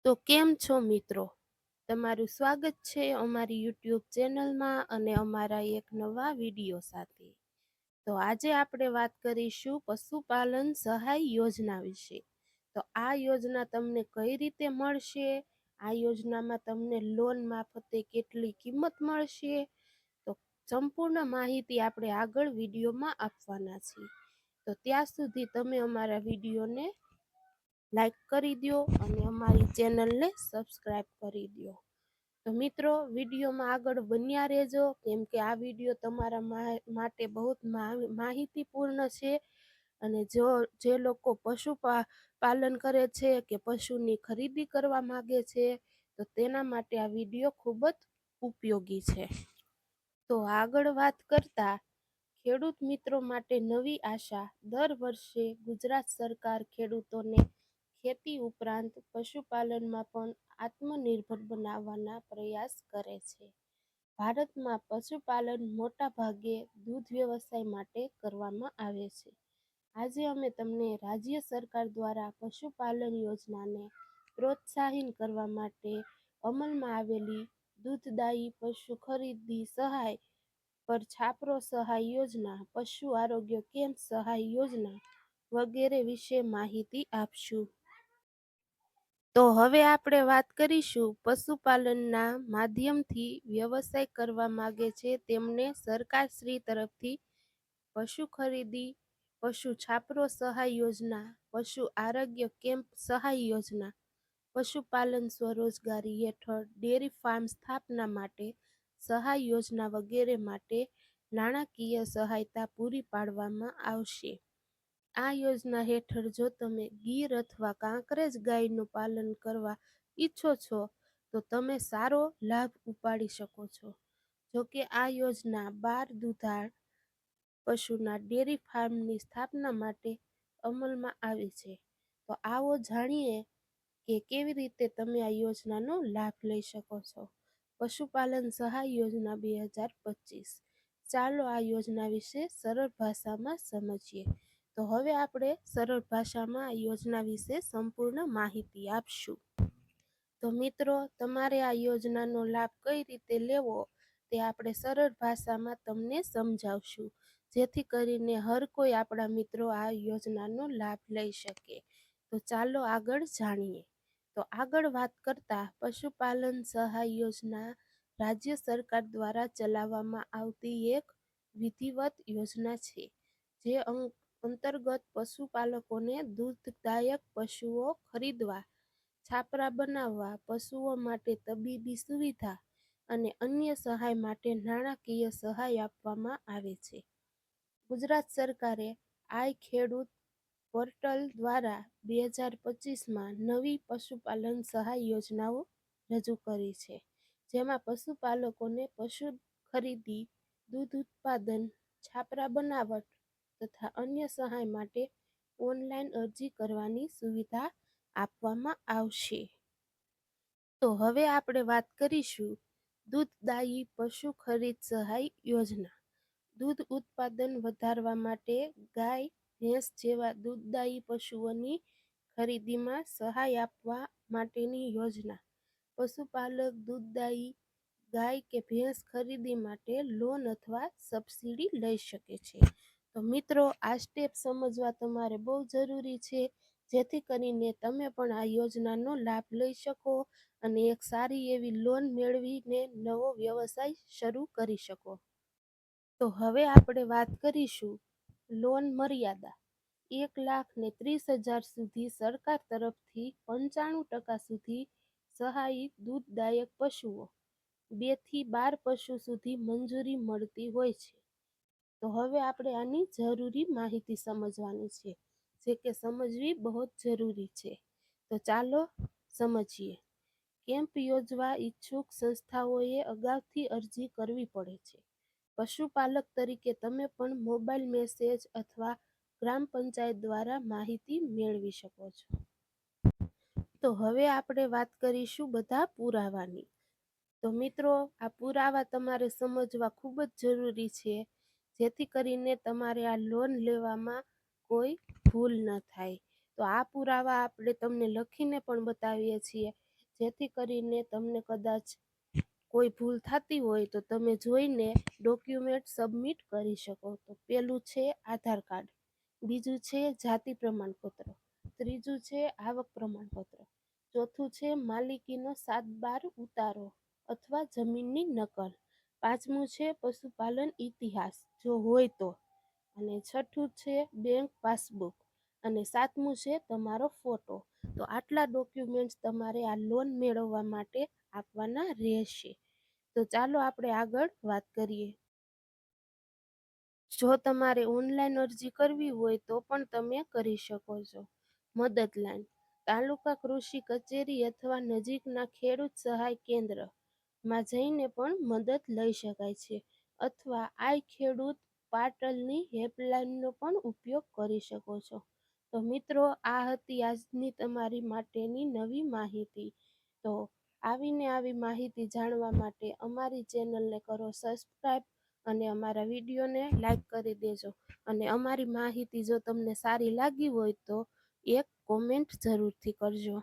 તો કેમ છો મિત્રો? તમારું સ્વાગત છે અમારી યુટ્યુબ ચેનલમાં અને અમારા એક નવા વિડીયો સાથે. તો આજે આપણે વાત કરીશું પશુપાલન સહાય યોજના વિશે. તો આ યોજના તમને કઈ રીતે મળશે? આ યોજનામાં તમને લોન મારફતે કેટલી કિંમત મળશે? તો સંપૂર્ણ માહિતી આપણે આગળ વિડીયોમાં આપવાના છીએ. તો ત્યાં સુધી તમે અમારા વિડીયોને લાઈક કરી દો અને અમારી ચેનલને સબસ્ક્રાઈબ કરી દો. તો મિત્રો વિડીયોમાં આગળ બન્યા રહેજો, કેમ કે આ વિડીયો તમારા માટે બહુ માહિતીપૂર્ણ છે. અને જે લોકો પાલન કરે છે કે પશુની ખરીદી કરવા માગે છે, તો તેના માટે આ વિડીયો ખૂબ જ ઉપયોગી છે. તો આગળ વાત કરતા ખેડૂત મિત્રો માટે નવી આશા. દર વર્ષે ગુજરાત સરકાર ખેડૂતોને ખેતી ઉપરાંત પશુપાલનમાં પણ આત્મનિર્ભર બનાવવાના પ્રયાસ કરે છે. ભારતમાં પશુપાલન મોટા ભાગે દૂધ વ્યવસાય માટે કરવામાં આવે છે. આજે અમે તમને રાજ્ય સરકાર દ્વારા પશુપાલન યોજનાને પ્રોત્સાહિત કરવા માટે અમલમાં આવેલી દૂધદાયી પશુ ખરીદી સહાય પર છાપરો સહાય યોજના, પશુ આરોગ્ય કેમ્પ સહાય યોજના વગેરે વિશે માહિતી આપશું. તો હવે આપણે વાત કરીશું પશુપાલનના માધ્યમથી વ્યવસાય કરવા માગે છે તેમને સરકારશ્રી તરફથી પશુ ખરીદી, પશુ છાપરો સહાય યોજના, પશુ આરોગ્ય કેમ્પ સહાય યોજના, પશુપાલન સ્વરોજગારી હેઠળ ડેરી ફાર્મ સ્થાપના માટે સહાય યોજના વગેરે માટે નાણાકીય સહાયતા પૂરી પાડવામાં આવશે. આ યોજના હેઠળ જો તમે ગીર અથવા કાંકરેજ ગાયનું પાલન કરવા ઈચ્છો છો તો તમે સારો લાભ ઉપાડી શકો છો. જોકે આ યોજના 12 દુધાળ પશુના ડેરી ફાર્મની સ્થાપના માટે અમલમાં આવી છે. તો આવો જાણીએ કે કેવી રીતે તમે આ યોજનાનો લાભ લઈ શકો છો. પશુપાલન સહાય યોજના 2025. ચાલો આ યોજના વિશે સરળ ભાષામાં સમજીએ. તો હવે આપણે સરળ ભાષામાં આ યોજના વિશે સંપૂર્ણ માહિતી આપશું. તો મિત્રો, તમારે આ યોજનાનો લાભ કઈ રીતે લેવો તે આપણે સરળ ભાષામાં તમને સમજાવશું, જેથી કરીને હર કોઈ આપણા મિત્રો આ યોજનાનો લાભ લઈ શકે. તો ચાલો આગળ જાણીએ. તો આગળ વાત કરતા પશુપાલન સહાય યોજના રાજ્ય સરકાર દ્વારા ચલાવવામાં આવતી એક વિધિવત યોજના છે, જે અંતર્ગત પશુપાલકોને દૂધદાયક પશુઓ ખરીદવા, છાપરા બનાવવા, પશુઓ માટે તબીબી સુવિધા અને અન્ય સહાય માટે નાણાકીય સહાય આપવામાં આવે છે. ગુજરાત સરકારે આઈ ખેડૂત પોર્ટલ દ્વારા 2025માં નવી પશુપાલન સહાય યોજનાઓ રજૂ કરી છે, જેમાં પશુપાલકોને પશુ ખરીદી, દૂધ ઉત્પાદન, છાપરા બનાવટ તથા અન્ય સહાય માટે ઓનલાઈન અરજી કરવાની સુવિધા આપવામાં આવશે. તો હવે આપણે વાત કરીશું દૂધદાયી પશુ ખરીદ સહાય યોજના. દૂધ ઉત્પાદન વધારવા માટે ગાય, ભેંસ જેવા દૂધદાયી પશુઓની ખરીદીમાં સહાય આપવા માટેની યોજના. પશુપાલક દૂધદાયી ગાય કે ભેંસ ખરીદી માટે લોન અથવા સબસિડી લઈ શકે છે. તો મિત્રો, આ સ્ટેપ સમજવા તમારે બહુ જરૂરી છે, જેથી કરીને તમે પણ આ યોજનાનો લાભ લઈ શકો અને એક સારી એવી લોન મેળવીને નવો વ્યવસાય શરૂ કરી શકો. તો હવે આપણે વાત કરીશું લોન મર્યાદા. 1,30,000 સુધી સરકાર તરફથી 95% સુધી સહાયિત દૂધદાયક પશુઓ, 2 થી 12 પશુ સુધી મંજૂરી મળતી હોય છે. તો હવે આપણે આની જરૂરી માહિતી સમજવાની છે, જે કે સમજવી બહુ જ જરૂરી છે. તો ચાલો સમજીએ. કેમ્પ યોજવા ઈચ્છુક સંસ્થાઓએ અગાઉથી અરજી કરવી પડે છે. પશુપાલક તરીકે તમે પણ મોબાઈલ મેસેજ અથવા ગ્રામ પંચાયત દ્વારા માહિતી મેળવી શકો છો. તો હવે આપણે વાત કરીશું બધા પુરાવાની. તો મિત્રો, આ પુરાવા તમારે સમજવા ખૂબ જ જરૂરી છે, જેથી કરીને તમારે આ લોન લેવામાં કોઈ ભૂલ ન થાય. તો આ પુરાવા આપણે તમને લખીને પણ બતાવીએ છીએ, જેથી કરીને તમને કદાચ કોઈ ભૂલ થતી હોય તો તમે જોઈને ડોક્યુમેન્ટ સબમિટ કરી શકો. તો પેલું છે આધાર કાર્ડ, બીજું છે જાતિ પ્રમાણપત્ર, ત્રીજું છે આવક પ્રમાણપત્ર, ચોથું છે માલિકીનો 7/12 ઉતારો અથવા જમીનની નકલ, પાંચમું છે પશુપાલન ઇતિહાસ જો હોય તો, અને છઠ્ઠું છે બેંક પાસબુક, અને સાતમું છે તમારો ફોટો. તો આટલા ડોક્યુમેન્ટ્સ તમારે આ લોન મેળવવા માટે આપવાના રહેશે. તો ચાલો આપણે આગળ વાત કરીએ. જો તમારે ઓનલાઈન અરજી કરવી હોય તો પણ તમે કરી શકો છો. મદદ લાઈન, તાલુકા કૃષિ કચેરી અથવા નજીકના ખેડૂત સહાય કેન્દ્ર માં જઈને પણ મદદ લઈ શકાય છે, અથવા આઈ ખેડૂત પાટલની હેલ્પલાઇનનો પણ ઉપયોગ કરી શકો છો. તો મિત્રો, આ હતી આજની તમારી માટેની નવી માહિતી. તો આવી માહિતી જાણવા માટે અમારી ચેનલને કરો સબસ્ક્રાઈબ અને અમારા વિડીયોને લાઈક કરી દેજો. અને અમારી માહિતી જો તમને સારી લાગી હોય તો એક કોમેન્ટ જરૂરથી કરજો.